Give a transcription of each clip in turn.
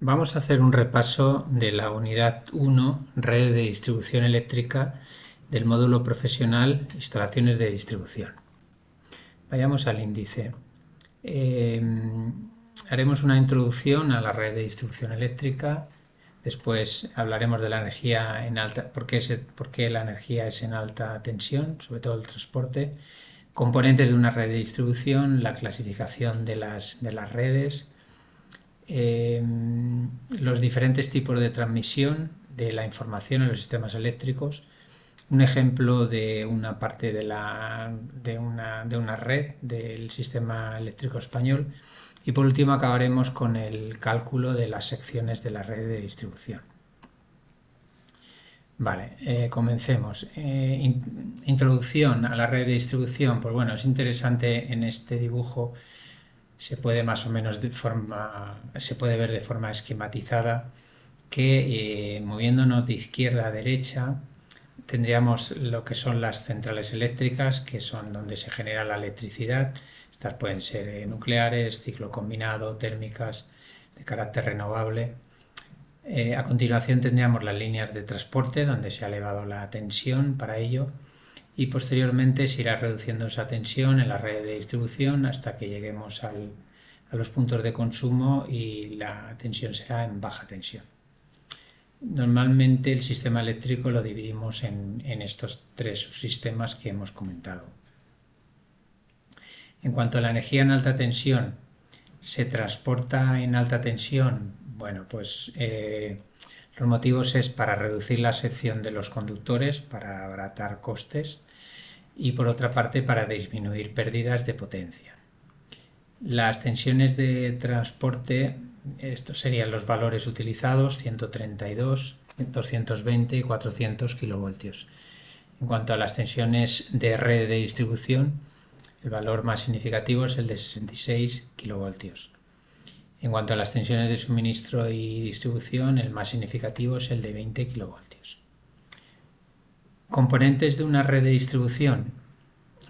Vamos a hacer un repaso de la unidad 1, Red de distribución eléctrica, del módulo profesional Instalaciones de distribución. Vayamos al índice. Haremos una introducción a la red de distribución eléctrica. Después hablaremos de la energía en alta, por qué la energía es en alta tensión, sobre todo el transporte, componentes de una red de distribución, la clasificación de las redes, los diferentes tipos de transmisión de la información en los sistemas eléctricos, un ejemplo de una parte de una red del sistema eléctrico español y por último acabaremos con el cálculo de las secciones de la red de distribución. Vale, comencemos. Introducción a la red de distribución. Pues bueno, es interesante en este dibujo. Se puede más o menos se puede ver de forma esquematizada que moviéndonos de izquierda a derecha tendríamos lo que son las centrales eléctricas, que son donde se genera la electricidad. Estas pueden ser nucleares, ciclo combinado, térmicas, de carácter renovable. A continuación tendríamos las líneas de transporte, donde se ha elevado la tensión para ello, y posteriormente se irá reduciendo esa tensión en la red de distribución hasta que lleguemos a los puntos de consumo y la tensión será en baja tensión. Normalmente el sistema eléctrico lo dividimos en estos tres subsistemas que hemos comentado. En cuanto a la energía en alta tensión, se transporta en alta tensión. Bueno, pues los motivos es para reducir la sección de los conductores, para abaratar costes y por otra parte para disminuir pérdidas de potencia. Las tensiones de transporte, estos serían los valores utilizados, 132, 220 y 400 kilovoltios. En cuanto a las tensiones de red de distribución, el valor más significativo es el de 66 kilovoltios. En cuanto a las tensiones de suministro y distribución, el más significativo es el de 20 kilovoltios. Componentes de una red de distribución,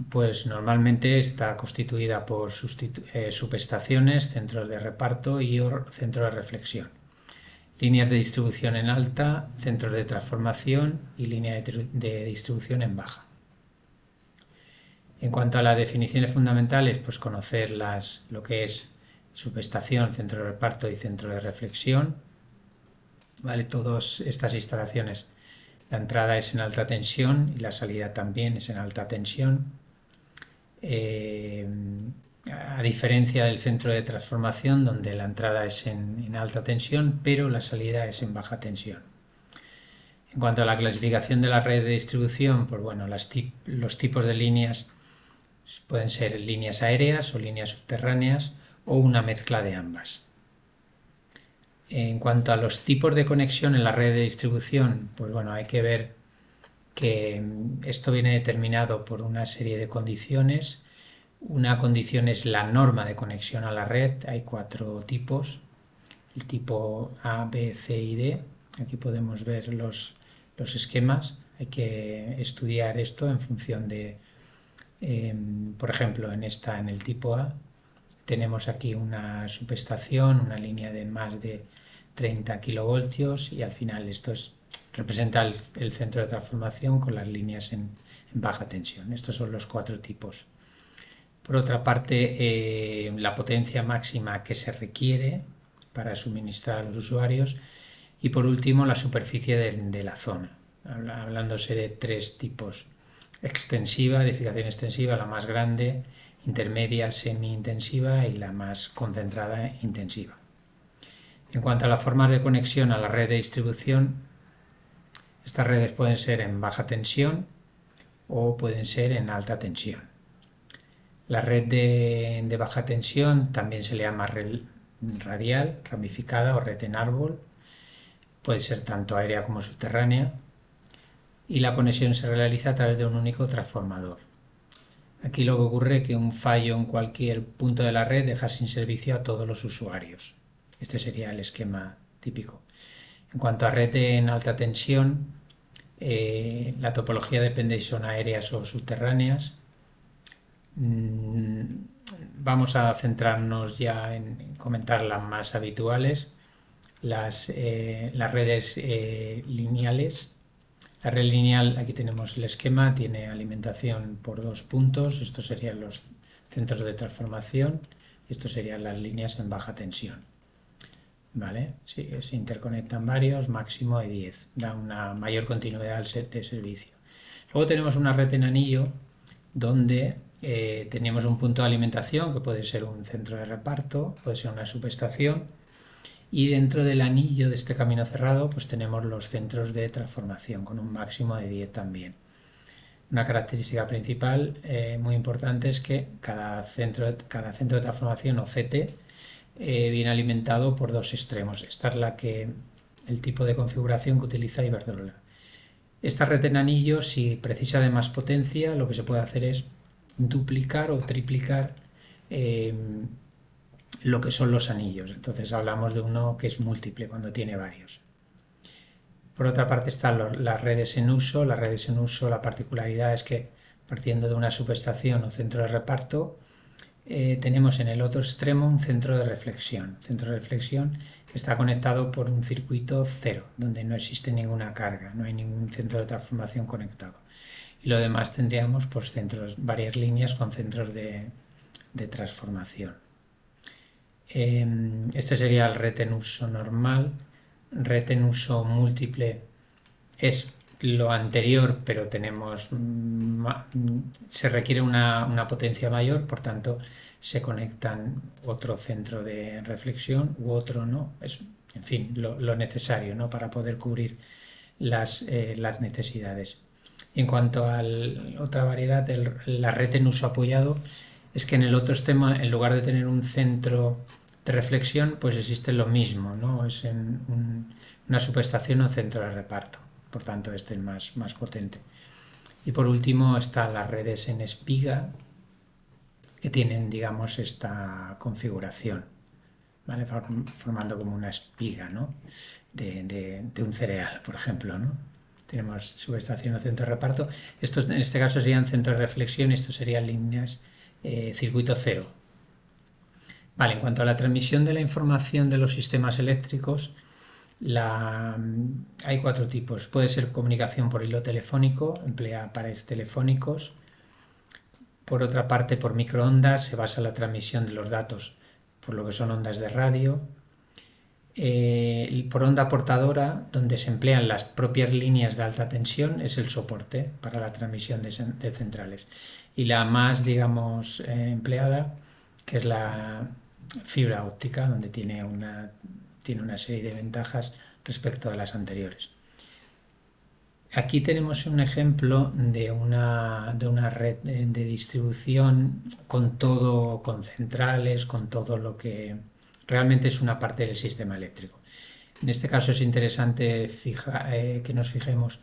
pues normalmente está constituida por subestaciones, centros de reparto y centros de reflexión. Líneas de distribución en alta, centros de transformación y línea de distribución en baja. En cuanto a las definiciones fundamentales, pues conocer lo que es subestación, centro de reparto y centro de reflexión. ¿Vale? Todas estas instalaciones, la entrada es en alta tensión y la salida también es en alta tensión. A diferencia del centro de transformación, donde la entrada es en alta tensión, pero la salida es en baja tensión. En cuanto a la clasificación de la red de distribución, pues bueno, los tipos de líneas pueden ser líneas aéreas o líneas subterráneas o una mezcla de ambas. En cuanto a los tipos de conexión en la red de distribución, pues bueno, hay que ver que esto viene determinado por una serie de condiciones. Una condición es la norma de conexión a la red. Hay 4 tipos, el tipo A, B, C y D. Aquí podemos ver los esquemas. Hay que estudiar esto en función de, por ejemplo, en el tipo A tenemos aquí una subestación, una línea de más de 30 kilovoltios y al final esto representa el centro de transformación con las líneas en baja tensión. Estos son los 4 tipos. Por otra parte, la potencia máxima que se requiere para suministrar a los usuarios y por último la superficie de la zona, hablándose de 3 tipos: extensiva, edificación extensiva, la más grande, intermedia, semi-intensiva y la más concentrada, intensiva. En cuanto a las formas de conexión a la red de distribución, estas redes pueden ser en baja tensión o pueden ser en alta tensión. La red de baja tensión también se le llama red radial, ramificada o red en árbol. Puede ser tanto aérea como subterránea. Y la conexión se realiza a través de un único transformador. Aquí lo que ocurre es que un fallo en cualquier punto de la red deja sin servicio a todos los usuarios. Este sería el esquema típico. En cuanto a red en alta tensión, la topología depende si son aéreas o subterráneas. Vamos a centrarnos ya en comentar las más habituales. las redes lineales. La red lineal, aquí tenemos el esquema, tiene alimentación por 2 puntos, estos serían los centros de transformación y estos serían las líneas en baja tensión. ¿Vale? Sí, se interconectan varios, máximo de 10, da una mayor continuidad al set de servicio. Luego tenemos una red en anillo donde tenemos un punto de alimentación que puede ser un centro de reparto, puede ser una subestación, y dentro del anillo de este camino cerrado pues tenemos los centros de transformación con un máximo de 10 también. Una característica principal muy importante es que cada centro de transformación o CT viene alimentado por 2 extremos. Esta es el tipo de configuración que utiliza Iberdrola. Esta red en anillo, si precisa de más potencia, lo que se puede hacer es duplicar o triplicar lo que son los anillos. Entonces hablamos de uno que es múltiple cuando tiene varios. Por otra parte están las redes en uso. Las redes en uso, la particularidad es que partiendo de una subestación o centro de reparto, tenemos en el otro extremo un centro de reflexión. Centro de reflexión que está conectado por un circuito cero, donde no existe ninguna carga, no hay ningún centro de transformación conectado. Y lo demás tendríamos pues varias líneas con centros de transformación. Este sería el red en uso normal. Red en uso múltiple es lo anterior, pero se requiere una potencia mayor, por tanto se conectan otro centro de reflexión u otro, ¿no? Es, en fin, lo necesario, ¿no? Para poder cubrir las necesidades. En cuanto a otra variedad, la red en uso apoyado, es que en el otro extremo, en lugar de tener un centro de reflexión, pues existe lo mismo, ¿no? Es en una subestación o centro de reparto. Por tanto, este es más potente. Y por último están las redes en espiga, que tienen, digamos, esta configuración, ¿vale? Formando como una espiga, ¿no? de un cereal, por ejemplo, ¿no? Tenemos subestación o centro de reparto. Estos en este caso serían centro de reflexión y estos serían líneas circuito cero. Vale, en cuanto a la transmisión de la información de los sistemas eléctricos, hay 4 tipos. Puede ser comunicación por hilo telefónico, emplea pares telefónicos. Por otra parte, por microondas se basa la transmisión de los datos por lo que son ondas de radio. Por onda portadora, donde se emplean las propias líneas de alta tensión, es el soporte para la transmisión de centrales. Y la más, digamos, empleada, que es la fibra óptica, donde tiene una serie de ventajas respecto a las anteriores. Aquí tenemos un ejemplo de una red de distribución con centrales, con todo lo que realmente es una parte del sistema eléctrico. En este caso es interesante que nos fijemos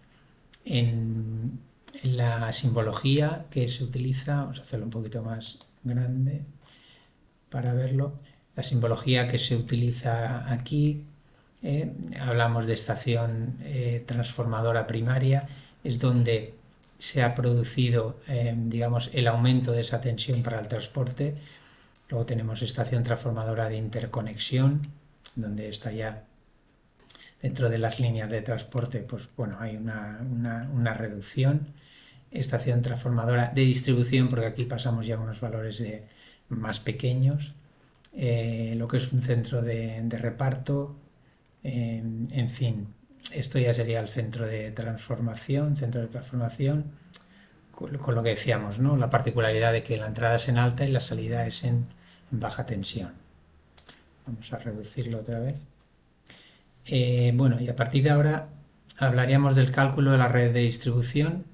en la simbología que se utiliza. Vamos a hacerlo un poquito más grande para verlo. La simbología que se utiliza aquí, hablamos de estación transformadora primaria, es donde se ha producido, digamos, el aumento de esa tensión para el transporte. Luego tenemos estación transformadora de interconexión, donde está ya dentro de las líneas de transporte, pues bueno, hay una reducción. Estación transformadora de distribución, porque aquí pasamos ya a unos valores más pequeños. Lo que es un centro de reparto, en fin, esto ya sería el centro de transformación, con lo que decíamos, ¿no? La particularidad de que la entrada es en alta y la salida es en baja tensión. Vamos a reducirlo otra vez. Bueno, y a partir de ahora hablaríamos del cálculo de la red de distribución.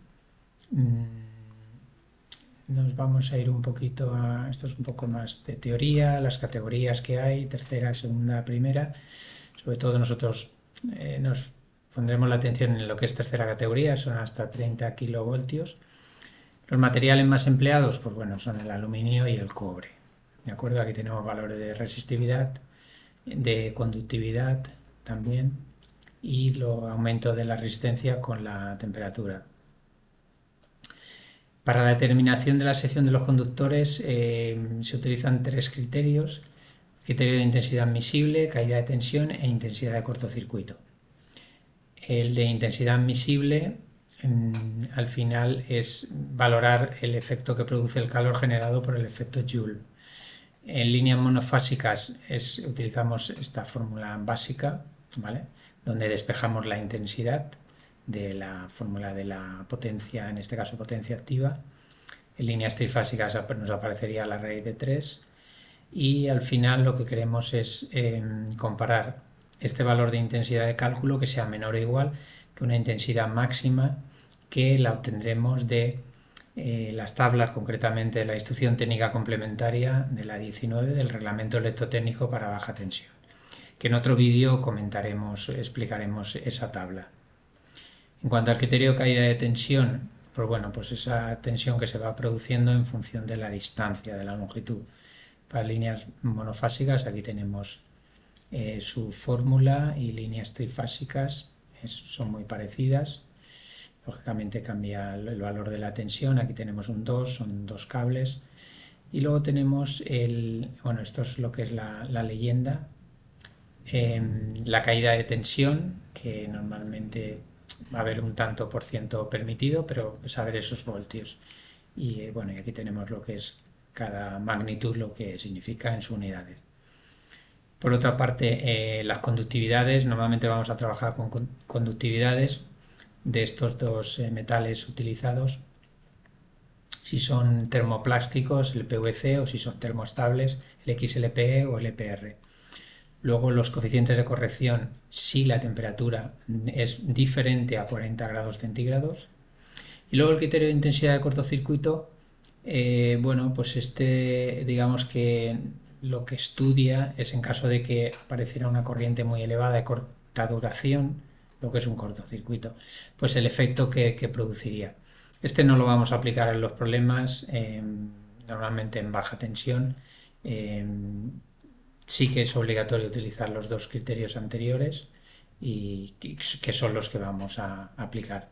Nos vamos a ir un poquito esto es un poco más de teoría, las categorías que hay, tercera, segunda, primera. Sobre todo nosotros nos pondremos la atención en lo que es tercera categoría, son hasta 30 kilovoltios. Los materiales más empleados, pues bueno, son el aluminio y el cobre. ¿De acuerdo? Aquí tenemos valores de resistividad, de conductividad también, y lo aumento de la resistencia con la temperatura. Para la determinación de la sección de los conductores se utilizan 3 criterios. criterio de intensidad admisible, caída de tensión e intensidad de cortocircuito. El de intensidad admisible al final es valorar el efecto que produce el calor generado por el efecto Joule. En líneas monofásicas utilizamos esta fórmula básica, ¿vale?, donde despejamos la intensidad de la fórmula de la potencia, en este caso potencia activa. En líneas trifásicas nos aparecería la raíz de 3 y al final lo que queremos es comparar este valor de intensidad de cálculo que sea menor o igual que una intensidad máxima que la obtendremos de las tablas, concretamente de la instrucción técnica complementaria de la 19 del reglamento electrotécnico para baja tensión, que en otro vídeo explicaremos esa tabla. En cuanto al criterio de caída de tensión, pues bueno, pues esa tensión que se va produciendo en función de la distancia, de la longitud. Para líneas monofásicas aquí tenemos su fórmula, y líneas trifásicas son muy parecidas. Lógicamente cambia el valor de la tensión, aquí tenemos un 2, son 2 cables. Y luego tenemos bueno, esto es lo que es la leyenda, la caída de tensión, que normalmente va a haber un tanto por ciento permitido, pero saber esos voltios. Y bueno, y aquí tenemos lo que es cada magnitud, lo que significa en sus unidades. Por otra parte, las conductividades, normalmente vamos a trabajar con conductividades de estos dos metales utilizados, si son termoplásticos, el PVC, o si son termoestables, el XLPE o el EPR. Luego los coeficientes de corrección si la temperatura es diferente a 40 grados centígrados. Y luego el criterio de intensidad de cortocircuito, bueno, pues digamos que lo que estudia es en caso de que apareciera una corriente muy elevada de corta duración, lo que es un cortocircuito, pues el efecto que produciría. No lo vamos a aplicar en los problemas, normalmente en baja tensión. Sí que es obligatorio utilizar los dos criterios anteriores y que son los que vamos a aplicar.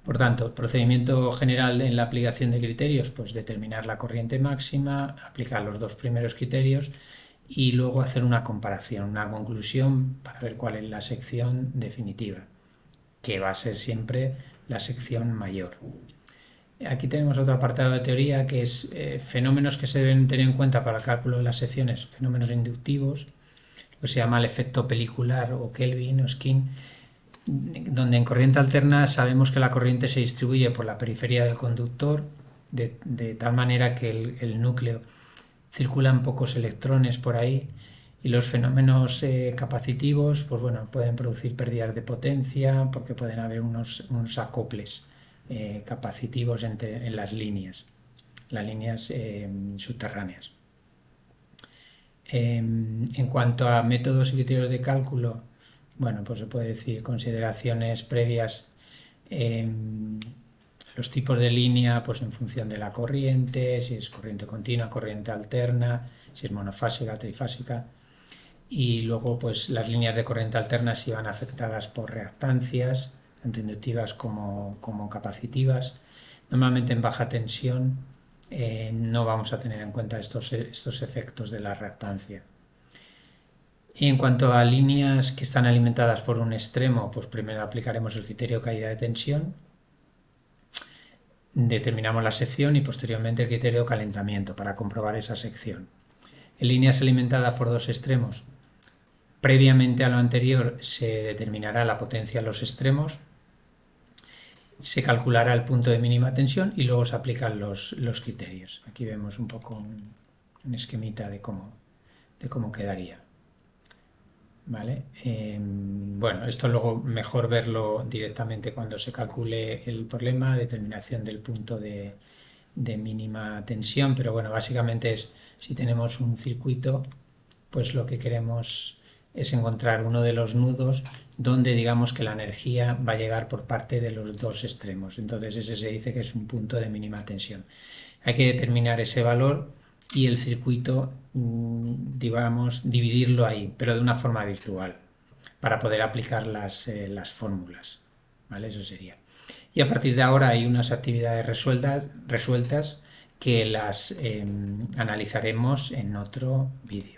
Por tanto, procedimiento general en la aplicación de criterios, pues determinar la corriente máxima, aplicar los dos primeros criterios y luego hacer una comparación, una conclusión para ver cuál es la sección definitiva, que va a ser siempre la sección mayor. Aquí tenemos otro apartado de teoría que es fenómenos que se deben tener en cuenta para el cálculo de las secciones, fenómenos inductivos, lo que se llama el efecto pelicular o Kelvin o Skin, donde en corriente alterna sabemos que la corriente se distribuye por la periferia del conductor de tal manera que el núcleo circulan pocos electrones por ahí, y los fenómenos capacitivos, pues bueno, pueden producir pérdidas de potencia porque pueden haber unos acoples capacitivos en las líneas subterráneas. En cuanto a métodos y criterios de cálculo, bueno, pues se puede decir consideraciones previas, los tipos de línea, pues en función de la corriente, si es corriente continua, corriente alterna, si es monofásica, trifásica, y luego pues las líneas de corriente alterna si van afectadas por reactancias, tanto inductivas como capacitivas. Normalmente en baja tensión no vamos a tener en cuenta estos efectos de la reactancia. Y en cuanto a líneas que están alimentadas por un extremo, pues primero aplicaremos el criterio de caída de tensión, determinamos la sección y posteriormente el criterio de calentamiento para comprobar esa sección. En líneas alimentadas por dos extremos, previamente a lo anterior se determinará la potencia en los extremos, se calculará el punto de mínima tensión y luego se aplican los criterios. Aquí vemos un poco un esquemita de cómo quedaría. ¿Vale? Bueno, esto luego mejor verlo directamente cuando se calcule el problema, determinación del punto de mínima tensión, pero bueno, básicamente es si tenemos un circuito, pues lo que queremos es encontrar uno de los nudos donde digamos que la energía va a llegar por parte de los dos extremos. Entonces ese se dice que es un punto de mínima tensión. Hay que determinar ese valor y el circuito, digamos, dividirlo ahí, pero de una forma virtual, para poder aplicar las fórmulas, ¿vale? Eso sería. Y a partir de ahora hay unas actividades resueltas que las analizaremos en otro vídeo.